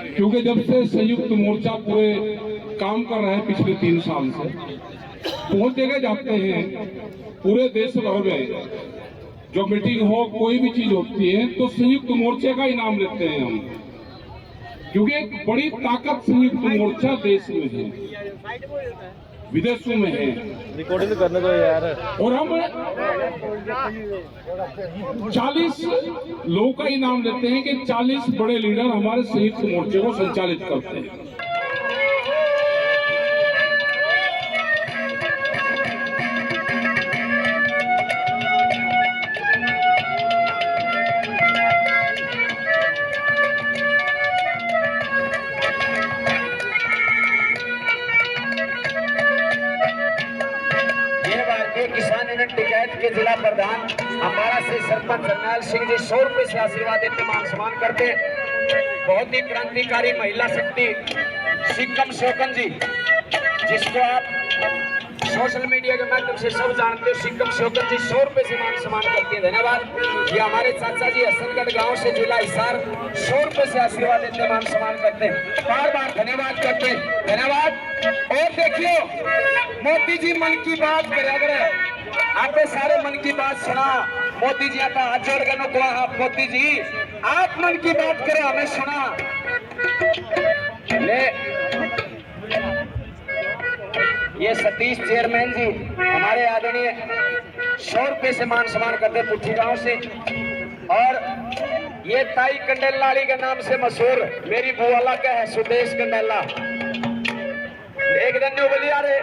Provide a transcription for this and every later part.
क्योंकि जब से संयुक्त मोर्चा पूरे काम कर रहे हैं पिछले 3 साल से, बहुत जगह जाते हैं पूरे देश भर में, जो मीटिंग हो कोई भी चीज होती है तो संयुक्त मोर्चे का ही नाम लेते हैं हम, क्योंकि एक बड़ी ताकत संयुक्त मोर्चा देश में है, विदेशों में है। रिकॉर्डिंग करने दो यार। और हम 40 लोगों का ही नाम लेते हैं कि 40 बड़े लीडर हमारे संयुक्त मोर्चे को संचालित करते हैं। किसान यूनियन टिकैत के जिला प्रधान हमारा से सरपंच जरनैल सिंह जी 100 रुपए से आशीर्वाद देते मान सम्मान करते। बहुत ही क्रांतिकारी महिला शक्ति सिक्कम शोकन जी, जिसको आप सोशल मीडिया के माध्यम से सब जानते हो, सिक्कम शोकन जी 100 रुपए से मान सम्मान करते हैं, धन्यवाद। ये हमारे चाचा जी हसनगढ़ गांव से जिला हिसार 100 रुपए से आशीर्वाद देते मान सम्मान करते हैं, बार बार धन्यवाद करते हैं, धन्यवाद। और देखियो मोदी जी मन की बात करे, आपने सारे मन की बात सुना, मोदी जी का हाथ जोड़ कर को आप मोदी जी आप मन की बात करें, हमें सुना ले। ये सतीश चेयरमैन जी हमारे आदरणीय 100 रुपए से मान सम्मान करते पुठी गांव से। और ये ताई कंडेलाली के नाम से मशहूर मेरी बुआला का है सुदेश कंडेला, एक दिन बोली यारे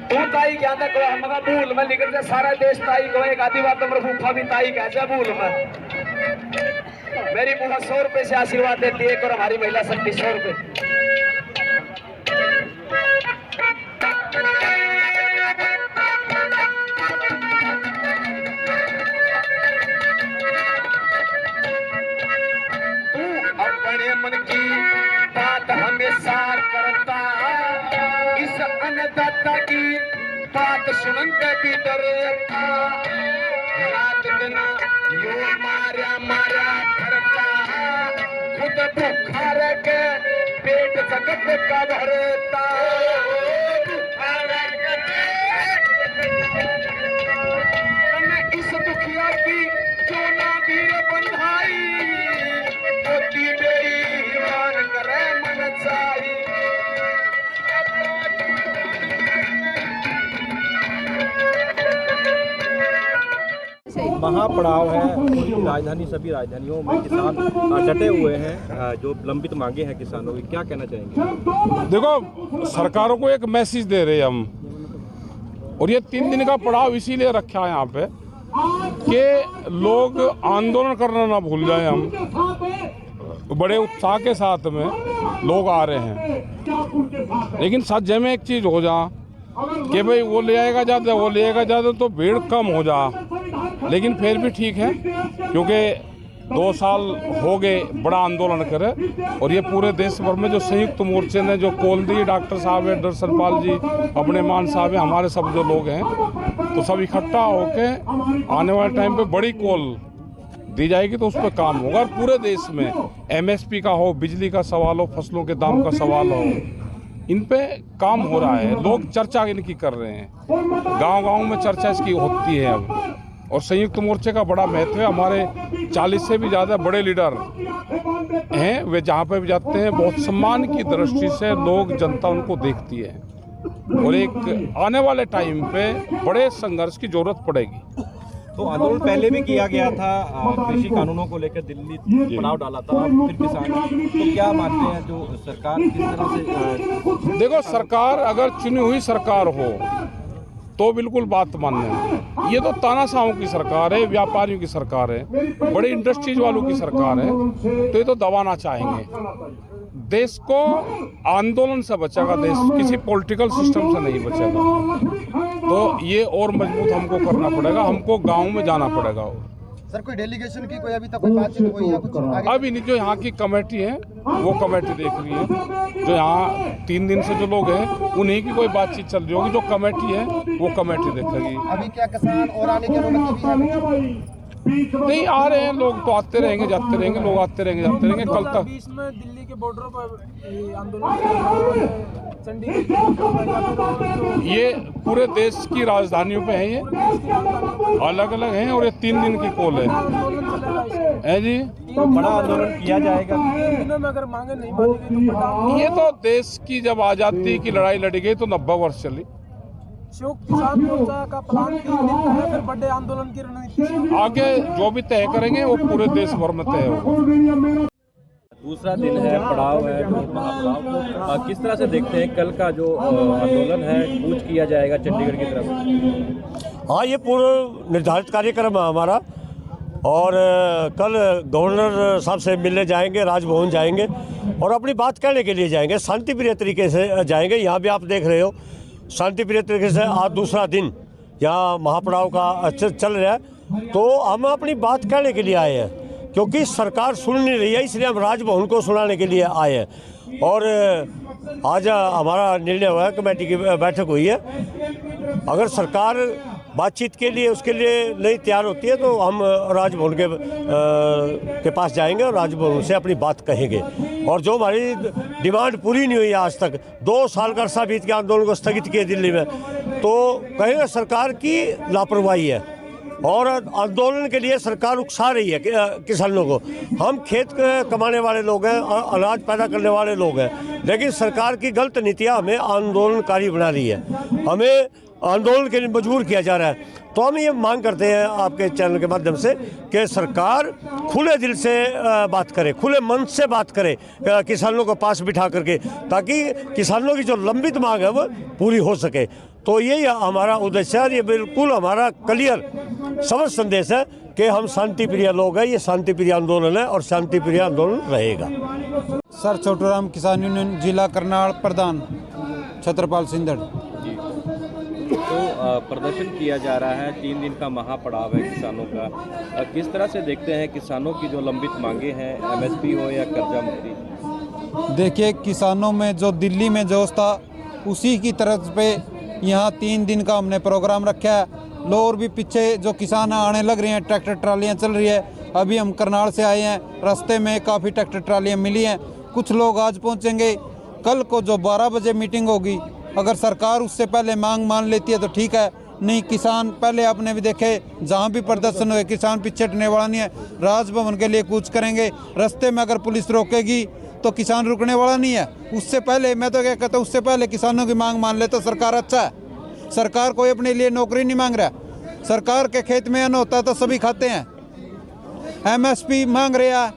तू ताई क्या था को हमारा भूल में निकल जाए सारा देश ताई को, एक आधी बात तो फूफा भी ताई कह जाए भूल में। मेरी बुआ 100 रुपए से आशीर्वाद देती है और हमारी महिला शक्ति 100 रुपए। तू अपने मन की बात हमेशा करता, इस अन्नदाता की बात सुन के भी डरता, रात दिन यो मारा मारा करता, खुद भूखा रह के पेट जगत का भरता। इस दुखिया की जो नादीर बंधाई, मोती मेरी मान करे मन चाही। महापड़ाव है पूरी राजधानी, सभी राजधानियों में किसान डटे हुए हैं, जो लंबित मांगे हैं किसानों की, क्या कहना चाहेंगे? देखो, सरकारों को एक मैसेज दे रहे हैं हम, और ये 3 दिन का पड़ाव इसीलिए रखा है यहाँ पे कि लोग आंदोलन करना ना भूल जाए। हम बड़े उत्साह के साथ में लोग आ रहे हैं, लेकिन सच में एक चीज हो जा कि भाई वो ले आएगा ज़्यादा, वो ले आएगा ज़्यादा तो भीड़ कम हो जा, लेकिन फिर भी ठीक है, क्योंकि 2 साल हो गए बड़ा आंदोलन करे, और ये पूरे देश भर में जो संयुक्त मोर्चे ने जो कॉल दी, डॉक्टर साहब है, दर्शनपाल जी, अपने मान साहब है, हमारे सब जो लोग हैं, तो सब इकट्ठा होके आने वाले टाइम पे बड़ी कॉल दी जाएगी, तो उस पर काम होगा। और पूरे देश में MSP का हो, बिजली का सवाल हो, फसलों के दाम का सवाल हो, इन पे काम हो रहा है, लोग चर्चा इनकी कर रहे हैं, गांव-गांव में चर्चा इसकी होती है अब। और संयुक्त मोर्चे का बड़ा महत्व है, हमारे 40 से भी ज़्यादा बड़े लीडर हैं, वे जहाँ पे भी जाते हैं बहुत सम्मान की दृष्टि से लोग, जनता उनको देखती है, और एक आने वाले टाइम पे बड़े संघर्ष की जरूरत पड़ेगी। तो आंदोलन पहले भी किया गया था, कृषि कानूनों को लेकर दिल्ली पड़ाव डाला था, और फिर किसान, तो क्या मानते हैं जो सरकार किस तरह से? देखो, सरकार अगर चुनी हुई सरकार हो तो बिल्कुल बात मानने हैं। ये तो तानाशाहों की सरकार है, व्यापारियों की सरकार है, बड़े इंडस्ट्रीज वालों की सरकार है, तो ये तो दबाना चाहेंगे। देश को आंदोलन से बचेगा, देश किसी पॉलिटिकल सिस्टम से नहीं बचेगा, तो ये और मजबूत हमको करना पड़ेगा, हमको गांव में जाना पड़ेगा। सर, कोई डेलीगेशन की कोई अभी तक कोई बातचीत हुई है? कुछ अभी नहीं, जो यहाँ की कमेटी है वो कमेटी देख रही है, जो यहाँ 3 दिन से जो लोग हैं उन्हीं की कोई बातचीत चल रही होगी, जो कमेटी है वो कमेटी देखेगी। अभी क्या किसान और आने की अनुमति भी है? नहीं आ रहे हैं लोग, तो आते रहेंगे जाते रहेंगे, लोग आते रहेंगे जाते रहेंगे। कल तक 2020 में दिल्ली के बॉर्डरों पर ये आंदोलन चंडीगढ़ ये पूरे देश की राजधानियों पे है, ये अलग अलग हैं और ये 3 दिन की कॉल है। है जी, तो बड़ा आंदोलन किया जाएगा। 3 दिनों में अगर मांगे नहीं मानी गई तो बड़ा ये तो देश की जब आज़ादी की लड़ाई लड़ी गई तो 90 वर्ष चली। संयुक्त किसान मोर्चा का प्लान 3 दिन का है, फिर बड़े आंदोलन की रणनीति आगे जो भी तय करेंगे वो पूरे देश भर में तय होगा। दूसरा दिन है, पड़ाव है, ढोल महापड़ाव। किस तरह से देखते हैं कल का जो आंदोलन है, कूच किया जाएगा चंडीगढ़ की तरफ? हाँ, ये पूर्व निर्धारित कार्यक्रम है हमारा, और कल गवर्नर साहब से मिलने जाएंगे, राजभवन जाएंगे और अपनी बात कहने के लिए जाएंगे। शांतिप्रिय तरीके से जाएंगे। यहाँ भी आप देख रहे हो शांतिप्रिय तरीके से आज दूसरा दिन यहाँ महापड़ाव का चल रहा है। तो हम अपनी बात कहने के लिए आए हैं, क्योंकि सरकार सुन नहीं रही है, इसलिए हम राजभवन को सुनाने के लिए आए हैं। और आज हमारा निर्णय हुआ है, कमेटी की बैठक हुई है। अगर सरकार बातचीत के लिए उसके लिए नहीं तैयार होती है तो हम राजभवन के पास जाएंगे और राजभवन से अपनी बात कहेंगे। और जो हमारी डिमांड पूरी नहीं हुई आज तक, 2 साल का अरसा बीत के आंदोलन को स्थगित किए दिल्ली में, तो कहेंगे सरकार की लापरवाही है और आंदोलन के लिए सरकार उकसा रही है किसानों को। हम खेत कमाने वाले लोग हैं, अनाज पैदा करने वाले लोग हैं, लेकिन सरकार की गलत नीतियाँ हमें आंदोलनकारी बना रही है, हमें आंदोलन के लिए मजबूर किया जा रहा है। तो हम ये मांग करते हैं आपके चैनल के माध्यम से कि सरकार खुले दिल से बात करे, खुले मन से बात करे किसानों को पास बिठा करके, ताकि किसानों की जो लंबित मांग है वो पूरी हो सके। तो यही हमारा उद्देश्य है। ये बिल्कुल हमारा क्लियर समझ संदेश है कि हम शांति प्रिय लोग हैं। ये शांति प्रिय आंदोलन है और शांति प्रिय आंदोलन रहेगा। सर छोटूराम किसान यूनियन जिला करनाल प्रधान छत्रपाल सिंधड़। तो प्रदर्शन किया जा रहा है, 3 दिन का महापड़ाव है किसानों का। किस तरह से देखते हैं किसानों की जो लंबित मांगे हैं, MSP हो या कर्जा मुक्ति? देखिए, किसानों में जो दिल्ली में जोश था उसी की तरफ पे यहाँ 3 दिन का हमने प्रोग्राम रखा है। लोग भी पीछे जो किसान आने लग रहे हैं, ट्रैक्टर ट्रालियाँ चल रही है। अभी हम करनाल से आए हैं, रास्ते में काफ़ी ट्रैक्टर ट्रालियाँ मिली हैं। कुछ लोग आज पहुँचेंगे। कल को जो 12 बजे मीटिंग होगी, अगर सरकार उससे पहले मांग मान लेती है तो ठीक है, नहीं किसान पहले आपने भी देखे जहाँ भी प्रदर्शन हुए किसान पीछे हटने वाला नहीं है। राजभवन के लिए कूच करेंगे। रास्ते में अगर पुलिस रोकेगी तो किसान रुकने वाला नहीं है। उससे पहले मैं तो क्या कहता हूँ, उससे पहले किसानों की मांग मान ले तो सरकार अच्छा है। सरकार कोई अपने लिए नौकरी नहीं मांग रहा। सरकार के खेत में अन्न होता है तो सभी खाते हैं। MSP मांग रहे हैं,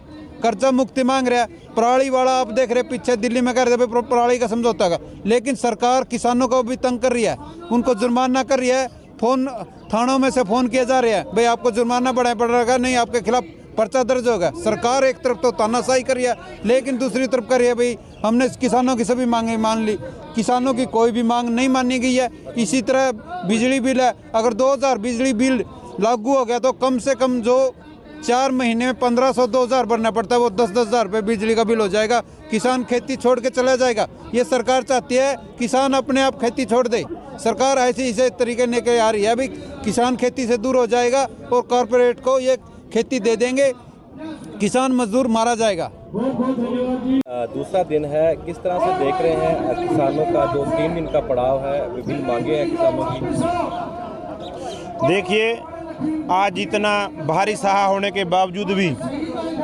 कर्जा मुक्ति मांग रहे हैं। पराली वाला आप देख रहे पीछे दिल्ली में कर रहे पराली का समझौता का, लेकिन सरकार किसानों को भी तंग कर रही है, उनको जुर्माना कर रही है। फोन थानों में से फ़ोन किए जा रहे हैं, भाई आपको जुर्माना बढ़ाना पड़ेगा, नहीं आपके खिलाफ पर्चा दर्ज होगा। सरकार एक तरफ तो तानाशाही कर रही है, लेकिन दूसरी तरफ कर रही है भाई हमने किसानों की सभी मांगें मान ली। किसानों की कोई भी मांग नहीं मानी गई है। इसी तरह बिजली बिल है, अगर 2000 बिजली बिल लागू हो गया तो कम से कम जो 4 महीने में 1500-2000 भरना पड़ता है, वो 10-10 हज़ार रुपये बिजली का बिल हो जाएगा। किसान खेती छोड़ के चला जाएगा। ये सरकार चाहती है किसान अपने आप खेती छोड़ दे। सरकार ऐसे इसे तरीके लेके आ रही है, भाई किसान खेती से दूर हो जाएगा और कॉरपोरेट को ये खेती दे देंगे, किसान मजदूर मारा जाएगा। दूसरा दिन है, किस तरह से देख रहे हैं किसानों का जो 3 दिन का पड़ाव है, विभिन्न मांगे हैं किसानों की? देखिए, आज इतना भारी सहा होने के बावजूद भी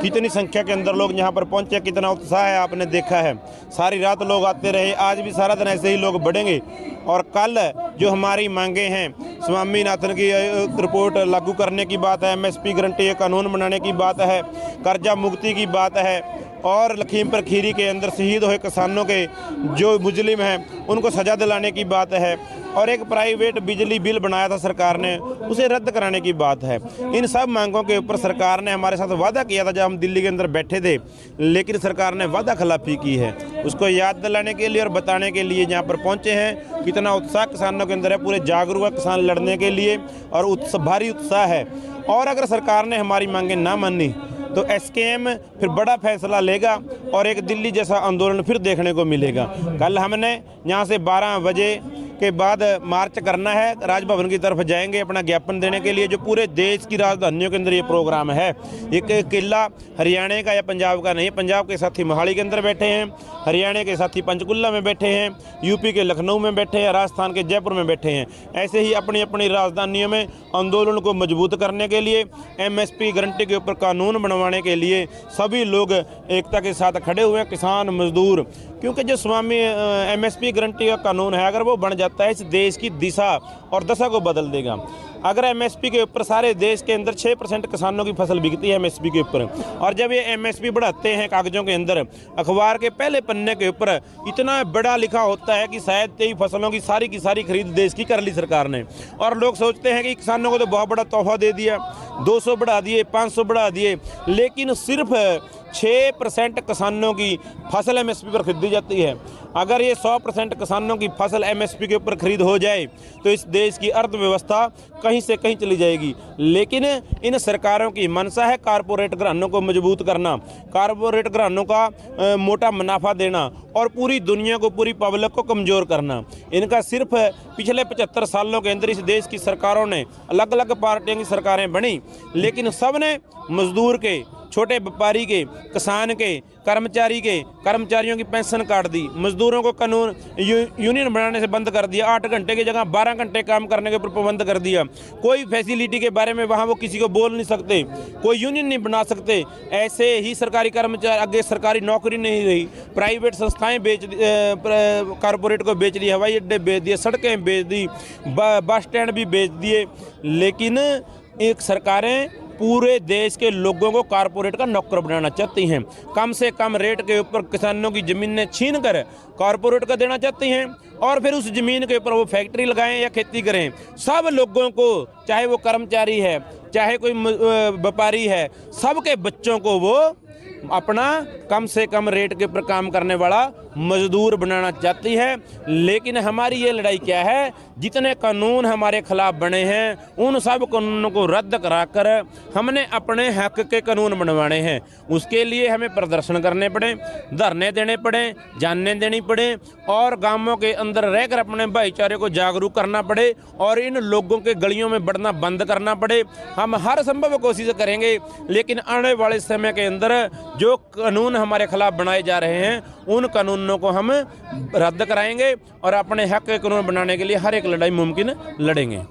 कितनी संख्या के अंदर लोग यहाँ पर पहुँचे, कितना उत्साह है आपने देखा है। सारी रात लोग आते रहे, आज भी सारा दिन ऐसे ही लोग बढ़ेंगे। और कल जो हमारी मांगे हैं, स्वामीनाथन की रिपोर्ट लागू करने की बात है, MSP गारंटी कानून बनाने की बात है, कर्जा मुक्ति की बात है, और लखीमपुर खीरी के अंदर शहीद हुए किसानों के जो मुजरिम हैं उनको सज़ा दिलाने की बात है, और एक प्राइवेट बिजली बिल बनाया था सरकार ने, उसे रद्द कराने की बात है। इन सब मांगों के ऊपर सरकार ने हमारे साथ वादा किया था जब हम दिल्ली के अंदर बैठे थे, लेकिन सरकार ने वादा खिलाफी की है। उसको याद दिलाने के लिए और बताने के लिए यहाँ पर पहुँचे हैं। कितना उत्साह किसानों के अंदर है, पूरे जागरूक है किसान लड़ने के लिए, और भारी उत्साह है। और अगर सरकार ने हमारी मांगें ना मानी तो SKM फिर बड़ा फैसला लेगा और एक दिल्ली जैसा आंदोलन फिर देखने को मिलेगा। कल हमने यहाँ से 12 बजे के बाद मार्च करना है, राजभवन की तरफ जाएंगे अपना ज्ञापन देने के लिए। जो पूरे देश की राजधानियों के अंदर ये प्रोग्राम है, एक किला हरियाणा का या पंजाब का नहीं, पंजाब के साथी मोहाली के अंदर बैठे हैं, हरियाणा के साथी पंचकुला में बैठे हैं, यूपी के लखनऊ में बैठे हैं, राजस्थान के जयपुर में बैठे हैं। ऐसे ही अपनी अपनी राजधानियों में आंदोलन को मजबूत करने के लिए, एमएसपी गारंटी के ऊपर कानून बनवाने के लिए सभी लोग एकता के साथ खड़े हुए हैं, किसान मजदूर। क्योंकि जो स्वामी एमएसपी गारंटी का कानून है, अगर वो बन जाता है, इस देश की दिशा और दशा को बदल देगा। अगर एमएसपी के ऊपर सारे देश के अंदर 6% किसानों की फसल बिकती है एमएसपी के ऊपर, और जब ये एमएसपी बढ़ाते हैं कागजों के अंदर, अखबार के पहले पन्ने के ऊपर इतना बड़ा लिखा होता है कि शायद कई फसलों की सारी खरीद देश की कर ली सरकार ने, और लोग सोचते हैं कि किसानों को तो बहुत बड़ा तोहफा दे दिया, 200 बढ़ा दिए, 500 बढ़ा दिए, लेकिन सिर्फ 6% किसानों की फसल एमएसपी पर खरीदी जाती है। अगर ये 100% किसानों की फसल एमएसपी के ऊपर खरीद हो जाए तो इस देश की अर्थव्यवस्था कहीं से कहीं चली जाएगी। लेकिन इन सरकारों की मंशा है कारपोरेट घरानों को मजबूत करना, कारपोरेट घरानों का मोटा मुनाफा देना और पूरी दुनिया को, पूरी पब्लिक को कमज़ोर करना। इनका सिर्फ पिछले 75 सालों के अंदर इस देश की सरकारों ने, अलग अलग पार्टियों की सरकारें बनी, लेकिन सब ने मजदूर के, छोटे व्यापारी के, किसान के, कर्मचारियों की पेंशन काट दी, मजदूरों को कानून यूनियन बनाने से बंद कर दिया, 8 घंटे की जगह 12 घंटे काम करने के ऊपर पाबंद कर दिया। कोई फैसिलिटी के बारे में वहाँ वो किसी को बोल नहीं सकते, कोई यूनियन नहीं बना सकते। ऐसे ही सरकारी कर्मचारी, आगे सरकारी नौकरी नहीं रही, प्राइवेट संस्थाएं कारपोरेट को बेच दी, हवाई अड्डे बेच दिए, सड़कें बेच दी, बस स्टैंड भी बेच दिए। लेकिन एक सरकारें पूरे देश के लोगों को कारपोरेट का नौकर बनाना चाहती हैं। कम से कम रेट के ऊपर किसानों की ज़मीनें छीन कर कारपोरेट को देना चाहती हैं, और फिर उस ज़मीन के ऊपर वो फैक्ट्री लगाएं या खेती करें। सब लोगों को, चाहे वो कर्मचारी है, चाहे कोई व्यापारी है, सबके बच्चों को वो अपना कम से कम रेट के ऊपर काम करने वाला मजदूर बनाना चाहती है। लेकिन हमारी ये लड़ाई क्या है, जितने कानून हमारे खिलाफ बने हैं उन सब कानूनों को रद्द कराकर हमने अपने हक के कानून बनवाने हैं। उसके लिए हमें प्रदर्शन करने पड़े, धरने देने पड़े, जानने देनी पड़े, और गांवों के अंदर रहकर अपने भाईचारे को जागरूक करना पड़े, और इन लोगों के गलियों में बढ़ना बंद करना पड़े। हम हर संभव कोशिश करेंगे, लेकिन आने वाले समय के अंदर जो कानून हमारे खिलाफ बनाए जा रहे हैं उन कानूनों को हम रद्द कराएंगे और अपने हक के कानून बनाने के लिए हर एक लड़ाई मुमकिन लड़ेंगे।